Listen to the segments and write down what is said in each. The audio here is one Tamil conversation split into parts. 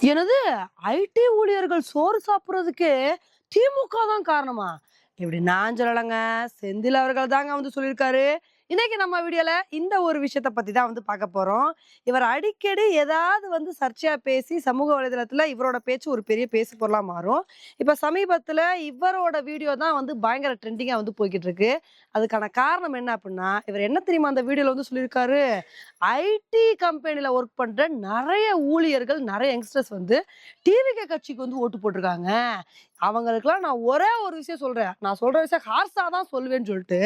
எனது ஐடி ஊழியர்கள் சோறு சாப்பிடுறதுக்கு திமுக தான் காரணமா? இப்படி நான் சொல்லலைங்க. செந்தில் அவர்கள் தாங்க வந்து சொல்லியிருக்காரு. இன்னைக்கு நம்ம வீடியோல இந்த ஒரு விஷயத்த பத்தி தான் வந்து பார்க்க போறோம். இவர் அடிக்கடி ஏதாவது வந்து சர்ச்சையா பேசி சமூக வலைதளத்துல இவரோட பேச்சு ஒரு பெரிய பேசு பொருளா மாறும். இப்ப சமீபத்துல இவரோட வீடியோ தான் வந்து பயங்கர ட்ரெண்டிங்கா வந்து போய்க்கிட்டு இருக்கு. அதுக்கான காரணம் என்ன அப்படின்னா, இவர் என்ன தெரியுமா அந்த வீடியோல வந்து சொல்லியிருக்காரு? ஐடி கம்பெனில ஒர்க் பண்ற நெறைய ஊழியர்கள், நெறைய யங்ஸ்டர்ஸ் வந்து டிவிகே கட்சிக்கு வந்து ஓட்டு போட்டுருக்காங்க. அவங்களுக்கெல்லாம் நான் ஒரே ஒரு விஷயம் சொல்றேன். நான் சொல்ற விஷயம் ஹார்ஸா தான் சொல்லுவேன்னு சொல்லிட்டு,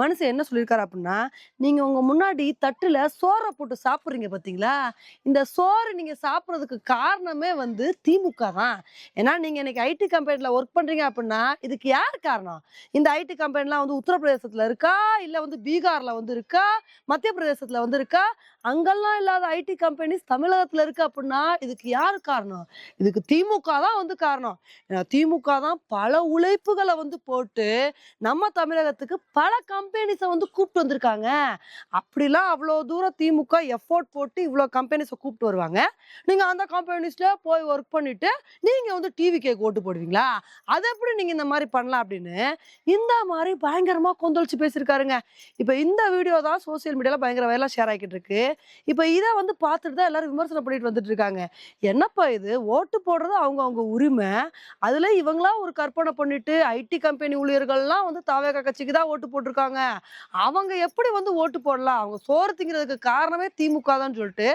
மனுஷன் என்ன சொல்லியிருக்காரு அப்டின்னா, "நீங்க உங்க முன்னாடி தட்டுல சோற போட்டு சாப்பிடுறீங்க பார்த்தீங்களா? இந்த சோறு நீங்க சாப்பிடுறதுக்கு காரணமே வந்து திமுக தான். ஏன்னா நீங்க இன்னைக்கு ஐடி கம்பெனில ஒர்க் பண்றீங்க அப்டின்னா, இதுக்கு யார் காரணம்? இந்த ஐடி கம்பெனிலாம் வந்து உத்தரப்பிரதேசத்துல இருக்கா? இல்ல வந்து பீகார்ல வந்து இருக்கா? மத்திய பிரதேசத்துல வந்து இருக்கா? அங்கெல்லாம் இல்லாத ஐடி கம்பெனிஸ் தமிழகத்துல இருக்கு அப்டின்னா, இதுக்கு யாரு காரணம்? இதுக்கு திமுக தான் வந்து காரணம். திமுக தான் பல உழைப்புகள வந்து போட்டு, நம்ம தமிழகத்துக்கு பல கம்பெனிஸ வந்து கூப்ட்டு வந்திருக்காங்க. அப்படிலாம் அவ்ளோ தூரம் திமுக எஃபோர்ட் போட்டு இவ்ளோ கம்பெனிஸ கூப்ட்டு வருவாங்க. நீங்க அந்த கம்பெனிஸ்ல போய் ஒர்க் பண்ணிட்டு, நீங்க வந்து டிவிகேக்கு ஓட்டு போடுவீங்களா? அத எப்படி நீங்க இந்த மாரி பண்ணலாம் அப்படின்னு, இந்த மாரி பயங்கரமா கொந்தளிச்சு பேசியிருக்காருங்க. இப்ப இந்த வீடியோ தான் சோசியல் மீடியால பயங்கர வைரலா ஷேர் ஆகிட்டு இருக்கு. இப்ப இத வந்து பார்த்துட்டு தான் எல்லாரும் விமர்சனம் பண்ணிட்டு வந்துட்டு இருக்காங்க. என்னப்பா இது? ஓட்டு போடுறது அவங்க அவங்க உரிமை. அதுல இவங்களா ஒரு கற்பனை பண்ணிட்டு ஐடி கம்பெனி ஊழியர்கள்லாம் வந்து தாவேகா கட்சிக்கு தான் ஓட்டு போட்டிருக்காங்க. அவங்க எப்படி வந்து ஓட்டு போடலாம்? அவங்க சோறு திங்கிறதுக்கு காரணமே திமுக தான் சொல்லிட்டு,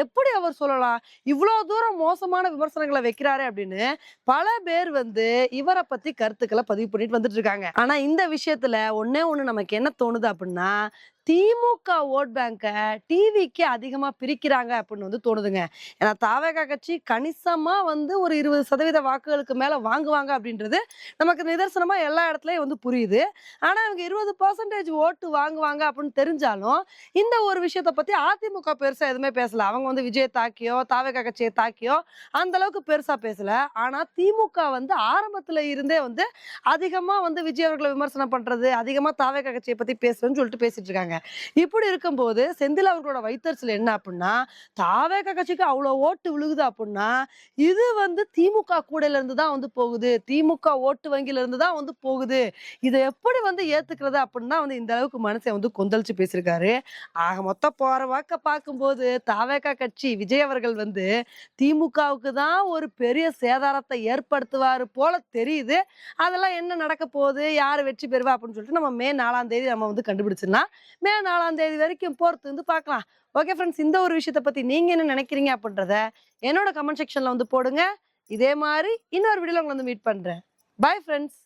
எப்படி அவர் சொல்லலாம்? இவ்ளோ தூரம் மோசமான விமர்சனங்கள வைக்கிறாரே அப்படின்னு, பல பேர் வந்து இவர பத்தி கருத்துக்கள பதிவு பண்ணிட்டு வந்துட்டு இருக்காங்க. ஆனா இந்த விஷயத்துல ஒண்ணே ஒண்ணு நமக்கு என்ன தோணுது அப்படின்னா, திமுக ஓட் பேங்க டிவிக்கு அதிகமா பிரிக்கிறாங்க அப்படின்னு வந்து தோணுதுங்க. ஏன்னா தாவேகா கட்சி கணிசமா வந்து ஒரு 20% வாக்குகளுக்கு மேல வாங்குவாங்க அப்படின்றது நமக்கு நிதர்சனமா எல்லா இடத்துலயும் வந்து புரியுது. ஆனா இவங்க 20% ஓட்டு வாங்குவாங்க அப்படின்னு தெரிஞ்சாலும், இந்த ஒரு விஷயத்த பத்தி அதிமுக பெருசா எதுவுமே பேசல. அவங்க வந்து விஜய தாக்கியோ, தாவேகா கட்சிய தாக்கியோ அந்த அளவுக்கு பெருசா பேசல. ஆனா திமுக வந்து ஆரம்பத்துல இருந்தே வந்து அதிகமா வந்து விஜய் அவர்கள விமர்சனம் பண்றது, அதிகமா தாவேகா கட்சிய பத்தி பேசுறேன்னு சொல்லிட்டு பேசிட்டு இருக்காங்க. இப்படி இருக்கும்போது செந்தில் அவர்களோட வைத்தறிச்சல் என்ன அப்புட்ன்னா, தாவேகா கட்சிக்கு அவ்ளோ ஓட்டு விழுகுது அப்புட்ன்னா, இது வந்து திமுக கூடையில இருந்து தான் வந்து போகுது. திமுக ஓட்டு வங்கியில இருந்து தான் வந்து போகுது. இத எப்படி வந்து ஏத்துக்கிறது அப்புட்ன்னா வந்து இந்த அளவுக்கு மனுஷன் வந்து கொந்தளிச்சு பேசியிருக்காரு. ஆக மொத்தம் போற வாக்க பார்க்கும்போது தாவேகா கட்சி விஜய் அவர்கள் வந்து திமுகவுக்கு தான் ஒரு பெரிய சேதாரத்த ஏற்படுத்துவாரு போல தெரியுது. அதெல்லாம் என்ன நடக்க போகுது? யாரு வெற்றி பெறுவா? அப்படின்னு சொல்லிட்டு நம்ம மே 4ஆம் தேதி நம்ம வந்து கண்டுபிடிச்சிடலாம். மே 4ஆம் தேதி வரைக்கும் பொறுத்து வந்து பார்க்கலாம். ஓகே ஃப்ரெண்ட்ஸ், இந்த ஒரு விஷயத்த பத்தி நீங்க என்ன நினைக்கிறீங்க அப்படின்றத என்னோட கமெண்ட் செக்ஷன்ல வந்து போடுங்க. இதே மாரி இன்னொரு வீடியோல உங்கள வந்து மீட் பண்றேன். Bye friends.